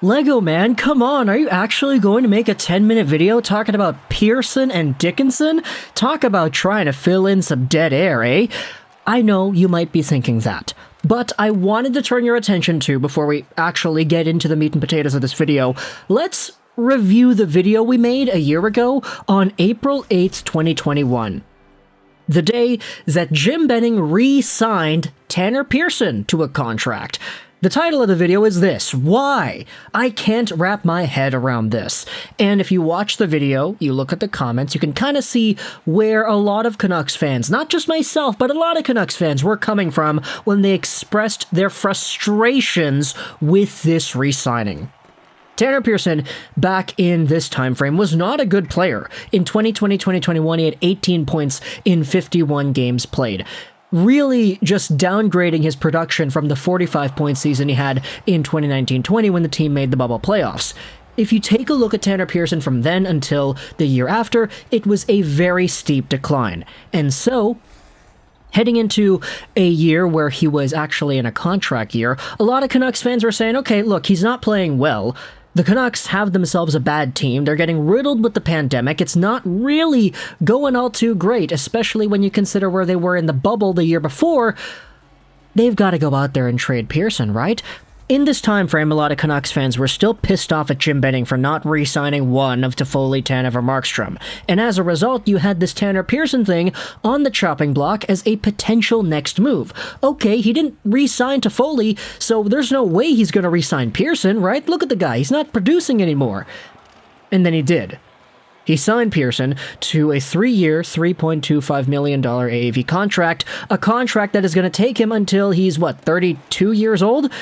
Lego man, come on, are you actually going to make a 10-minute video talking about Pearson and Dickinson? Talk about trying to fill in some dead air, eh? I know you might be thinking that, but I wanted to turn your attention to, before we actually get into the meat and potatoes of this video, let's review the video we made a year ago on April 8th, 2021. The day that Jim Benning re-signed Tanner Pearson to a contract. The title of the video is this: Why? I can't wrap my head around this. And if you watch the video, you look at the comments, you can kind of see where a lot of Canucks fans, not just myself, but a lot of Canucks fans were coming from when they expressed their frustrations with this re-signing. Tanner Pearson, back in this time frame, was not a good player. In 2020-2021, he had 18 points in 51 games played. Really just downgrading his production from the 45-point season he had in 2019-20 when the team made the bubble playoffs. If you take a look at Tanner Pearson from then until the year after, it was a very steep decline. And so, heading into a year where he was actually in a contract year, a lot of Canucks fans were saying, okay, look, he's not playing well. The Canucks have themselves a bad team. They're getting riddled with the pandemic. It's not really going all too great, especially when you consider where they were in the bubble the year before. They've got to go out there and trade Pearson, right? In this time frame, a lot of Canucks fans were still pissed off at Jim Benning for not re-signing one of Toffoli, Tanev, or Markstrom. And as a result, you had this Tanner Pearson thing on the chopping block as a potential next move. Okay, he didn't re-sign Toffoli, so there's no way he's going to re-sign Pearson, right? Look at the guy, he's not producing anymore. And then he did. He signed Pearson to a 3-year, $3.25 million AAV contract, a contract that is going to take him until he's, 32 years old?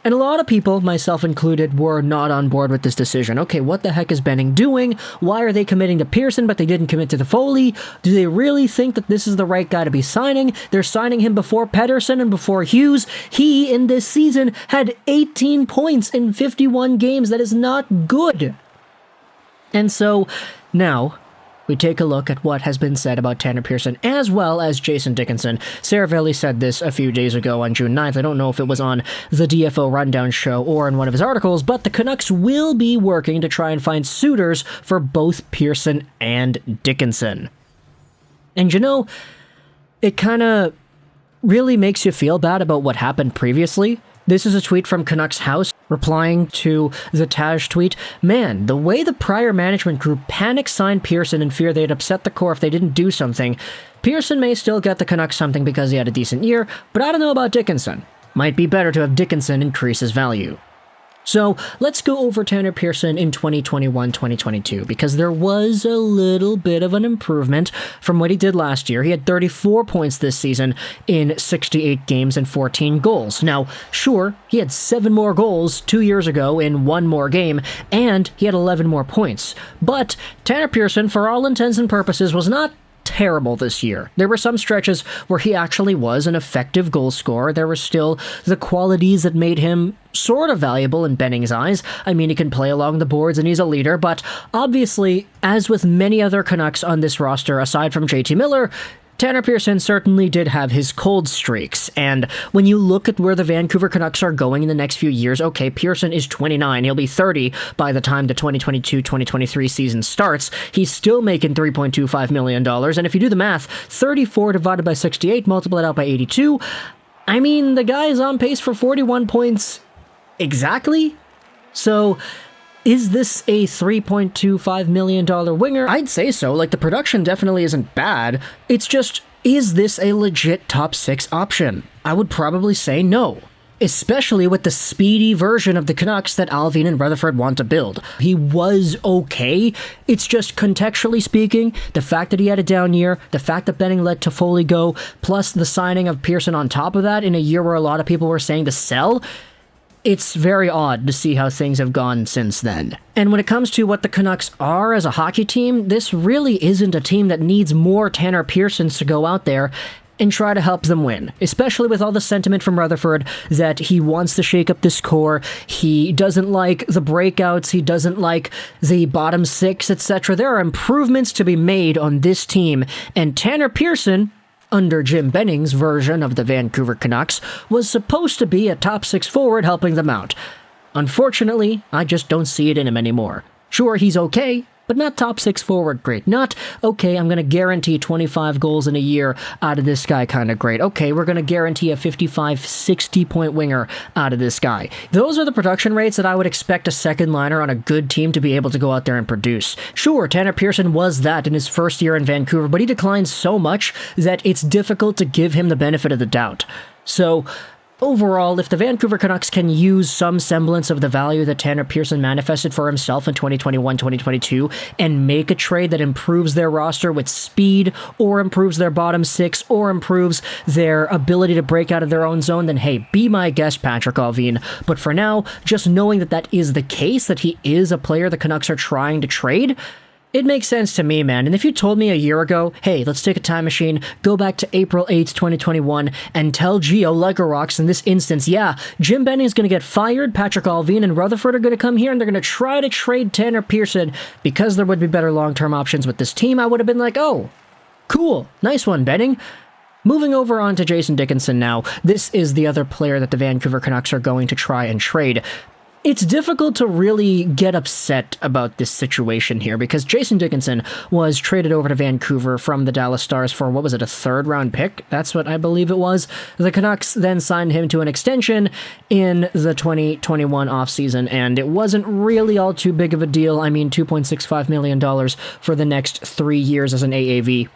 And a lot of people, myself included, were not on board with this decision. Okay, what the heck is Benning doing? Why are they committing to Pearson, but they didn't commit to Toffoli? Do they really think that this is the right guy to be signing? They're signing him before Pettersson and before Hughes. He, in this season, had 18 points in 51 games. That is not good. And so, now, we take a look at what has been said about Tanner Pearson, as well as Jason Dickinson. Seravalli said this a few days ago on June 9th. I don't know if it was on the DFO Rundown show or in one of his articles, but the Canucks will be working to try and find suitors for both Pearson and Dickinson. And you know, it kind of really makes you feel bad about what happened previously. This is a tweet from Canucks House, replying to the Taj tweet. Man, the way the prior management group panic signed Pearson in fear they'd upset the core if they didn't do something. Pearson may still get the Canucks something because he had a decent year, but I don't know about Dickinson. Might be better to have Dickinson increase his value. So, let's go over Tanner Pearson in 2021-2022, because there was a little bit of an improvement from what he did last year. He had 34 points this season in 68 games and 14 goals. Now, sure, he had 7 more goals 2 years ago in 1 more game, and he had 11 more points. But Tanner Pearson, for all intents and purposes, was not terrible this year. There were some stretches where he actually was an effective goal scorer. There were still the qualities that made him sort of valuable in Benning's eyes. I mean, he can play along the boards and he's a leader, but obviously, as with many other Canucks on this roster aside from JT Miller, Tanner Pearson certainly did have his cold streaks, and when you look at where the Vancouver Canucks are going in the next few years, okay, Pearson is 29, he'll be 30 by the time the 2022-2023 season starts. He's still making $3.25 million, and if you do the math, 34 divided by 68, multiply it out by 82, I mean, the guy is on pace for 41 points exactly? So, is this a $3.25 million winger? I'd say so. Like, the production definitely isn't bad. It's just, is this a legit top 6 option? I would probably say no. Especially with the speedy version of the Canucks that Alvin and Rutherford want to build. He was okay. It's just, contextually speaking, the fact that he had a down year, the fact that Benning let Toffoli go, plus the signing of Pearson on top of that in a year where a lot of people were saying to sell, it's very odd to see how things have gone since then. And when it comes to what the Canucks are as a hockey team, this really isn't a team that needs more Tanner Pearsons to go out there and try to help them win, especially with all the sentiment from Rutherford that he wants to shake up this core, he doesn't like the breakouts, he doesn't like the bottom 6, etc. There are improvements to be made on this team, and Tanner Pearson, under Jim Benning's version of the Vancouver Canucks, was supposed to be a top 6 forward helping them out. Unfortunately, I just don't see it in him anymore. Sure, he's okay, but not top 6 forward great. Not, okay, I'm going to guarantee 25 goals in a year out of this guy kind of great. Okay, we're going to guarantee a 55, 60-point winger out of this guy. Those are the production rates that I would expect a second liner on a good team to be able to go out there and produce. Sure, Tanner Pearson was that in his first year in Vancouver, but he declined so much that it's difficult to give him the benefit of the doubt. So, overall, if the Vancouver Canucks can use some semblance of the value that Tanner Pearson manifested for himself in 2021-2022 and make a trade that improves their roster with speed or improves their bottom 6 or improves their ability to break out of their own zone, then hey, be my guest, Patrick Allvin. But for now, just knowing that that is the case, that he is a player the Canucks are trying to trade, it makes sense to me, man. And if you told me a year ago, hey, let's take a time machine, go back to April 8th, 2021, and tell Gio Legarox in this instance, yeah, Jim Benning's going to get fired, Patrick Allvin and Rutherford are going to come here, and they're going to try to trade Tanner Pearson because there would be better long-term options with this team, I would have been like, oh, cool, nice one, Benning. Moving over on to Jason Dickinson now, this is the other player that the Vancouver Canucks are going to try and trade. It's difficult to really get upset about this situation here because Jason Dickinson was traded over to Vancouver from the Dallas Stars for, what was it, a third-round pick? That's what I believe it was. The Canucks then signed him to an extension in the 2021 offseason, and it wasn't really all too big of a deal. I mean, $2.65 million for the next 3 years as an AAV.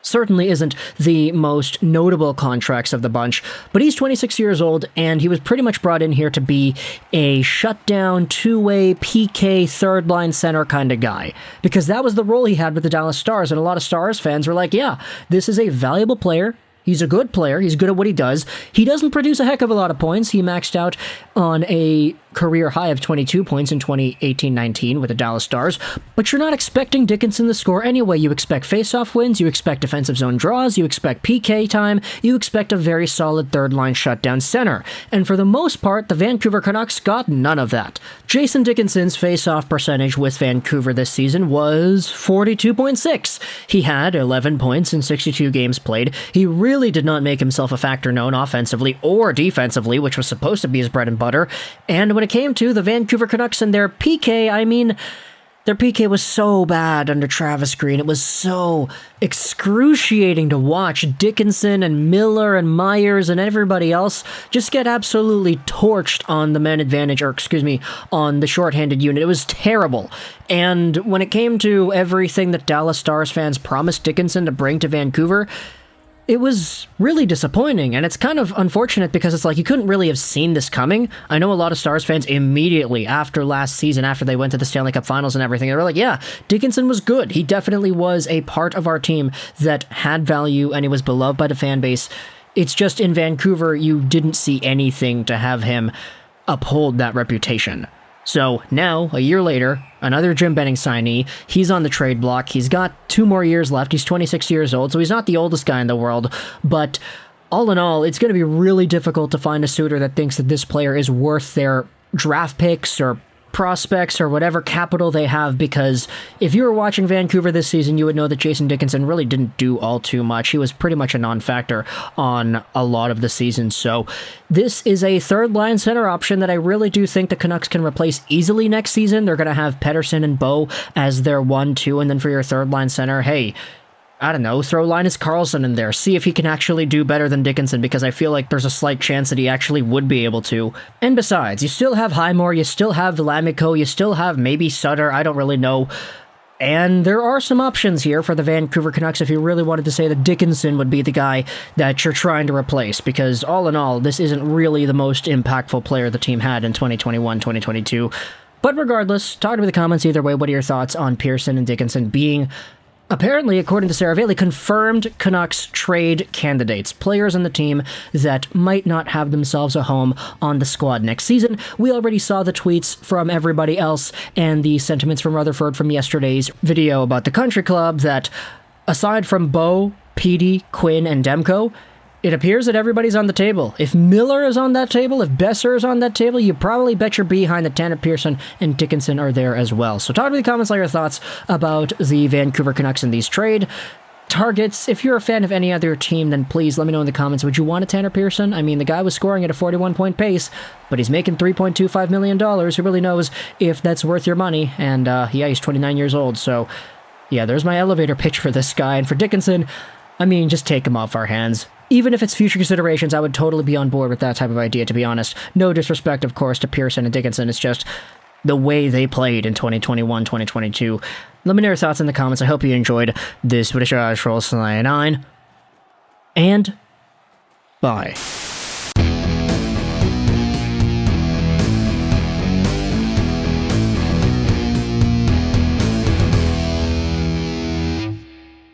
Certainly isn't the most notable contracts of the bunch, but he's 26 years old, and he was pretty much brought in here to be a shutdown, two-way, PK, third-line center kind of guy, because that was the role he had with the Dallas Stars, and a lot of Stars fans were like, yeah, this is a valuable player. He's a good player. He's good at what he does. He doesn't produce a heck of a lot of points. He maxed out on a career high of 22 points in 2018-19 with the Dallas Stars, but you're not expecting Dickinson to score anyway. You expect face-off wins, you expect defensive zone draws, you expect PK time, you expect a very solid third-line shutdown center. And for the most part, the Vancouver Canucks got none of that. Jason Dickinson's face-off percentage with Vancouver this season was 42.6. He had 11 points in 62 games played. He really did not make himself a factor known offensively or defensively, which was supposed to be his bread and butter. And when it came to the Vancouver Canucks and their PK, I mean, their PK was so bad under Travis Green. It was so excruciating to watch Dickinson and Miller and Myers and everybody else just get absolutely torched on the man advantage, or excuse me, on the shorthanded unit. It was terrible. And when it came to everything that Dallas Stars fans promised Dickinson to bring to Vancouver, it was really disappointing, and it's kind of unfortunate because it's like you couldn't really have seen this coming. I know a lot of Stars fans immediately after last season, after they went to the Stanley Cup Finals and everything, they were like, yeah, Dickinson was good. He definitely was a part of our team that had value, and he was beloved by the fan base. It's just in Vancouver, you didn't see anything to have him uphold that reputation. So now, a year later, another Jim Benning signee. He's on the trade block. He's got 2 more years left. He's 26 years old, so he's not the oldest guy in the world. But all in all, it's going to be really difficult to find a suitor that thinks that this player is worth their draft picks or prospects or whatever capital they have, because if you were watching Vancouver this season, you would know that Jason Dickinson really didn't do all too much. He was pretty much a non-factor on a lot of the season. So this is a third-line center option that I really do think the Canucks can replace easily next season. They're going to have Pettersson and Bo as their 1-2, and then for your third-line center, hey, I don't know, throw Linus Karlsson in there. See if he can actually do better than Dickinson, because I feel like there's a slight chance that he actually would be able to. And besides, you still have Highmore, you still have Lamico, you still have maybe Sutter, I don't really know. And there are some options here for the Vancouver Canucks if you really wanted to say that Dickinson would be the guy that you're trying to replace, because all in all, this isn't really the most impactful player the team had in 2021-2022. But regardless, talk to me in the comments either way. What are your thoughts on Pearson and Dickinson being, apparently, according to Seravalli, confirmed Canucks trade candidates, players on the team that might not have themselves a home on the squad next season? We already saw the tweets from everybody else and the sentiments from Rutherford from yesterday's video about the country club that, aside from Bo, Petey, Quinn, and Demko, it appears that everybody's on the table. If Miller is on that table, if Besser is on that table, you probably bet your behind that Tanner Pearson and Dickinson are there as well. So talk to me in the comments, like your thoughts about the Vancouver Canucks in these trade. Targets, if you're a fan of any other team, then please let me know in the comments. Would you want a Tanner Pearson? I mean, the guy was scoring at a 41-point pace, but he's making $3.25 million. Who really knows if that's worth your money? And, yeah, he's 29 years old, so, yeah, there's my elevator pitch for this guy. And for Dickinson, I mean, just take him off our hands. Even if it's future considerations, I would totally be on board with that type of idea, to be honest. No disrespect, of course, to Pearson and Dickinson. It's just the way they played in 2021, 2022. Let me know your thoughts in the comments. I hope you enjoyed this video. And bye.